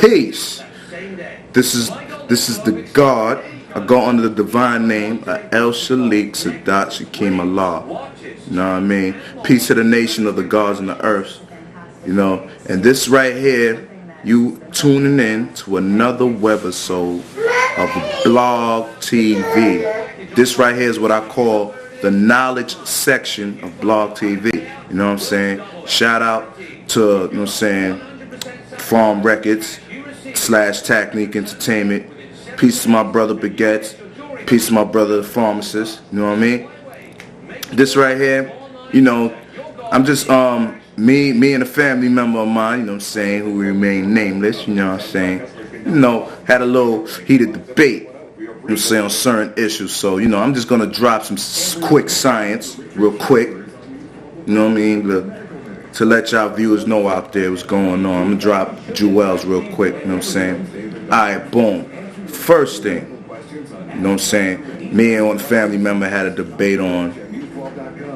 Peace. This is the God. I go under the divine name of Elshalik Sadat Shakim Allah. You know what I mean? Peace to the nation of the gods and the earth. You know, and this right here, you tuning in to another webisode of Blog TV. This right here is what I call the knowledge section of Blog TV. You know what I'm saying? Shout out to, you know what I'm saying, Farm Records / Technique Entertainment. Peace to my brother Baguettes. Peace to my brother the pharmacist. You know what I mean? This right here, you know, I'm just me and a family member of mine, you know what I'm saying, who remain nameless, you know what I'm saying, you know, had a little heated debate, you know what I'm saying, on certain issues. So, you know, I'm just gonna drop some quick science real quick, you know what I mean, to let y'all viewers know out there what's going on. I'm gonna drop jewels real quick, you know what I'm saying. Alright, boom. First thing, you know what I'm saying, me and one family member had a debate on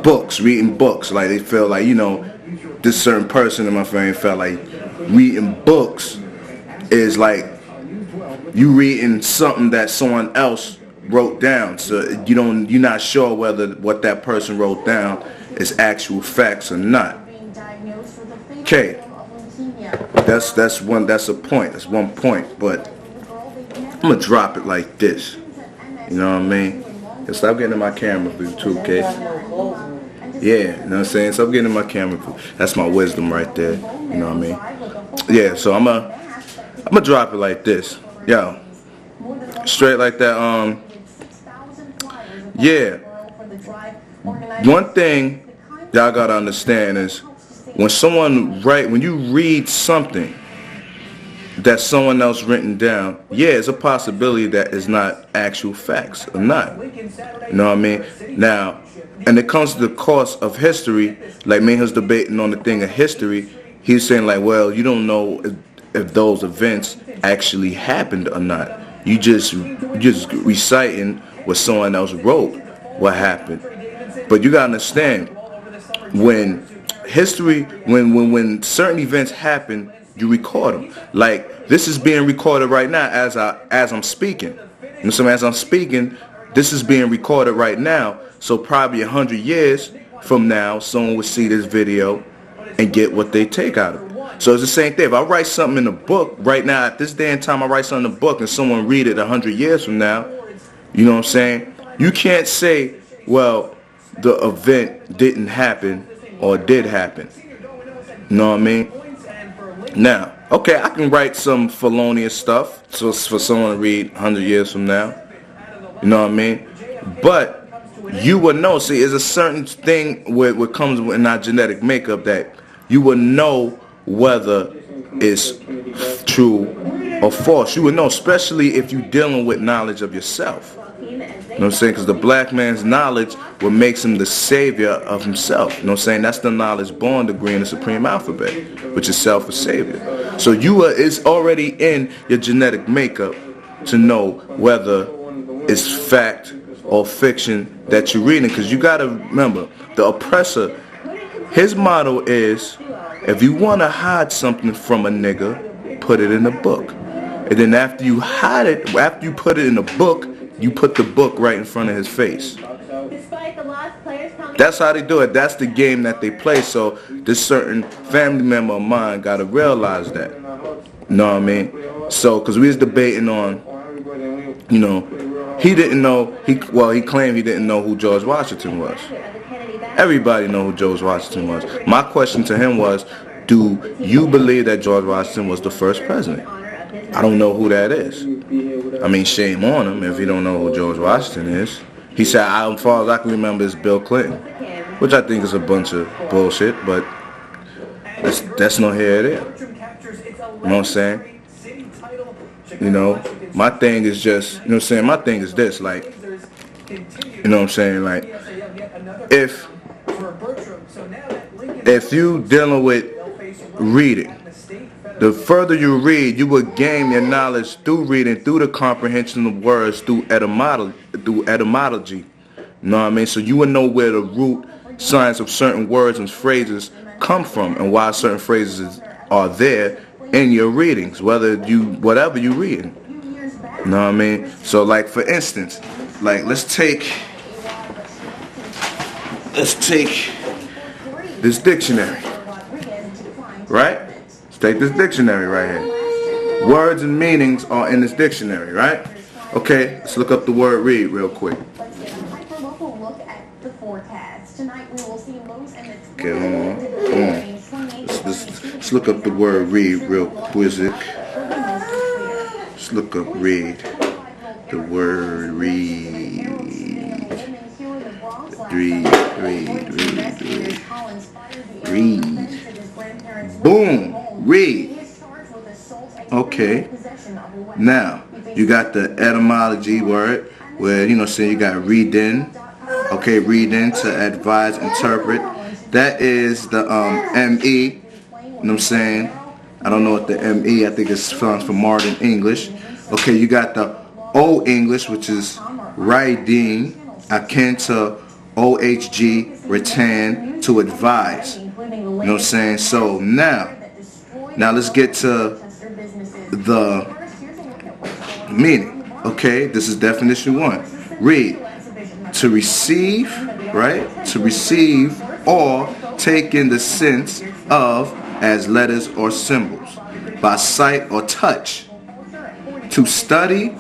books, reading books. Like, they feel like, you know, this certain person in my family felt like reading books is like you reading something that someone else wrote down. So you're not sure whether what that person wrote down is actual facts or not. Okay, that's a point. That's one point. But I'm gonna drop it like this. You know what I mean? And stop getting in my camera view too, okay? Yeah, you know what I'm saying? Stop getting in my camera view. That's my wisdom right there. You know what I mean? Yeah, so I'm gonna drop it like this. Yo. Straight like that, yeah. One thing y'all gotta understand is when you read something that someone else written down, yeah, it's a possibility that it's not actual facts or not. You know what I mean? Now, and it comes to the course of history, like me and his debating on the thing of history, he's saying like, well, you don't know if those events actually happened or not. You just reciting what someone else wrote what happened. But you gotta understand, when certain events happen, you record them. Like, this is being recorded right now as I'm speaking. You know what I'm saying? As I'm speaking, this is being recorded right now. So probably 100 years from now, someone would see this video and get what they take out of it. So it's the same thing. If I write something in a book right now, at this day and time, I write something in a book and someone read it 100 years from now, you know what I'm saying? You can't say, well, the event didn't happen or did happen. You know what I mean? Now, okay, I can write some felonious stuff for someone to read 100 years from now. You know what I mean? But you would know. See, there's a certain thing where it comes in our genetic makeup that you would know whether it's true or false. You would know, especially if you're dealing with knowledge of yourself. You know what I'm saying? Because the black man's knowledge what makes him the savior of himself. You know what I'm saying? That's the knowledge born degree in the supreme alphabet, which is self as savior. So it's already in your genetic makeup to know whether it's fact or fiction that you're reading. Because you got to remember, the oppressor, his motto is, if you want to hide something from a nigga, put it in a book. And then after you hide it, after you put it in a book, you put the book right in front of his face. That's how they do it. That's the game that they play. So this certain family member of mine got to realize that. You know what I mean? So, because we was debating on, you know, he didn't know, he claimed he didn't know who George Washington was. Everybody know who George Washington was. My question to him was, do you believe that George Washington was the first president? I don't know who that is. I mean, shame on him if he don't know who George Washington is. He said, as far as I can remember, it's Bill Clinton, which I think is a bunch of bullshit, but that's no here or there. You know what I'm saying? You know, my thing is just, you know what I'm saying, my thing is this, like, you know what I'm saying, like, if you dealing with reading, the further you read, you will gain your knowledge through reading, through the comprehension of words, through etymology. You know what I mean? So you will know where the root science of certain words and phrases come from and why certain phrases are there in your readings, whatever you reading. You know what I mean? So like for instance, like let's take this dictionary, right? Let's take this dictionary right here. Words and meanings are in this dictionary, right? Okay, let's look up the word read real quick. Okay, hold on. Let's look up the word read real quick. Let's look up read. The word read. Read. Boom. Read. Okay. Now, you got the etymology word where, you know, say you got read in. Okay, read in, to advise, interpret. That is the ME. You know what I'm saying? I don't know what the ME, I think it stands for modern English. Okay, you got the Old English, which is writing, akin to OHG, retain, to advise. You know what I'm saying? So now let's get to the meaning. Okay, this is definition 1. Read, to receive, right? To receive or take in the sense of as letters or symbols, by sight or touch. To study,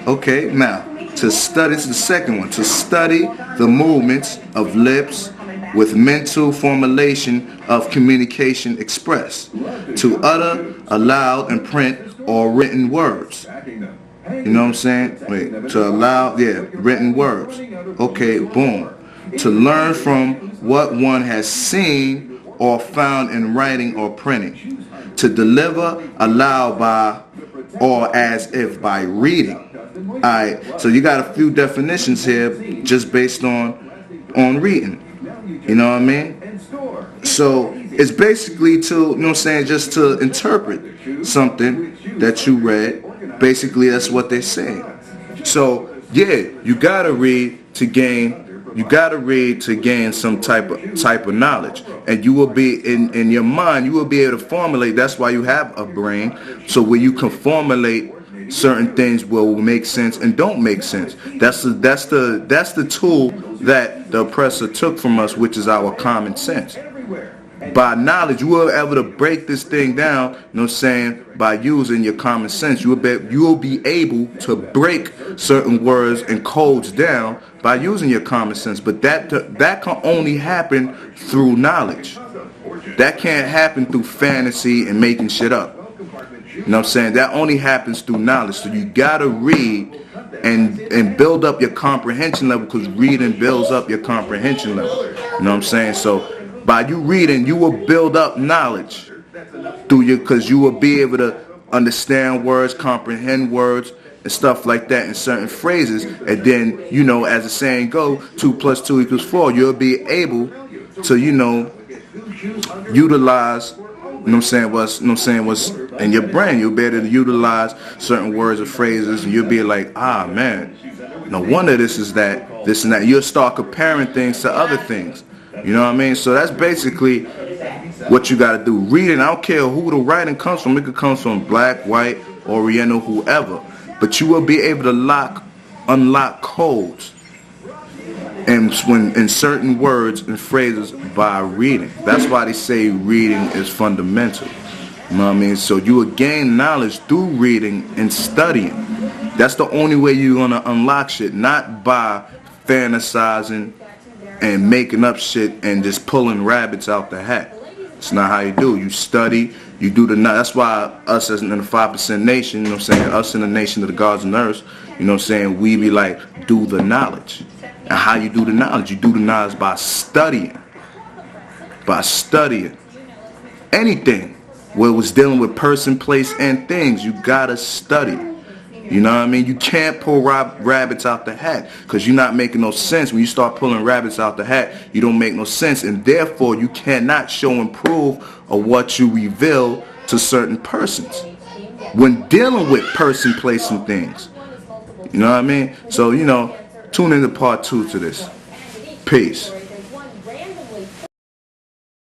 okay, now, to study is the second one. To study the movements of lips with mental formulation of communication expressed. To utter aloud in print or written words. You know what I'm saying? Wait, to allow, written words. Okay, boom. To learn from what one has seen or found in writing or printing. To deliver aloud by or as if by reading. Alright, so you got a few definitions here just based on reading. You know what I mean? So it's basically to, you know what I'm saying, just to interpret something that you read. Basically that's what they're saying. So yeah, you gotta read to gain some type of knowledge, and you will be in your mind, you will be able to formulate. That's why you have a brain, so where you can formulate certain things will make sense and don't make sense. That's the tool that the oppressor took from us, which is our common sense. By knowledge, you will be able to break this thing down, you know what I'm saying, by using your common sense. You will be able to break certain words and codes down by using your common sense. But that can only happen through knowledge. That can't happen through fantasy and making shit up. You know what I'm saying? That only happens through knowledge. So you gotta read and build up your comprehension level, because reading builds up your comprehension level. You know what I'm saying? So by you reading, you will build up knowledge because you will be able to understand words, comprehend words, and stuff like that in certain phrases. And then, you know, as the saying goes, 2 + 2 = 4. You'll be able to, you know, utilize, you know what I'm saying, what's in your brain. You'll be able to utilize certain words or phrases, and you'll be like, ah, man, no wonder this and that. You'll start comparing things to other things. You know what I mean? So that's basically what you got to do. Reading, I don't care who the writing comes from. It could come from black, white, oriental, whoever. But you will be able to unlock codes and in certain words and phrases by reading. That's why they say reading is fundamental. You know what I mean? So you will gain knowledge through reading and studying. That's the only way you're going to unlock shit, not by fantasizing and making up shit and just pulling rabbits out the hat. It's not how you do. You study, you do that's why us as in the 5% nation, you know what I'm saying, us in the nation of the gods and earths, you know what I'm saying, we be like, do the knowledge. And how you do the knowledge? You do the knowledge by studying. By studying. Anything where it was dealing with person, place, and things, you gotta study. You know what I mean? You can't pull rabbits out the hat, because you're not making no sense. When you start pulling rabbits out the hat, you don't make no sense, and therefore you cannot show and prove of what you reveal to certain persons when dealing with person, place, and things. You know what I mean? So, you know, tune into part 2 to this. Peace.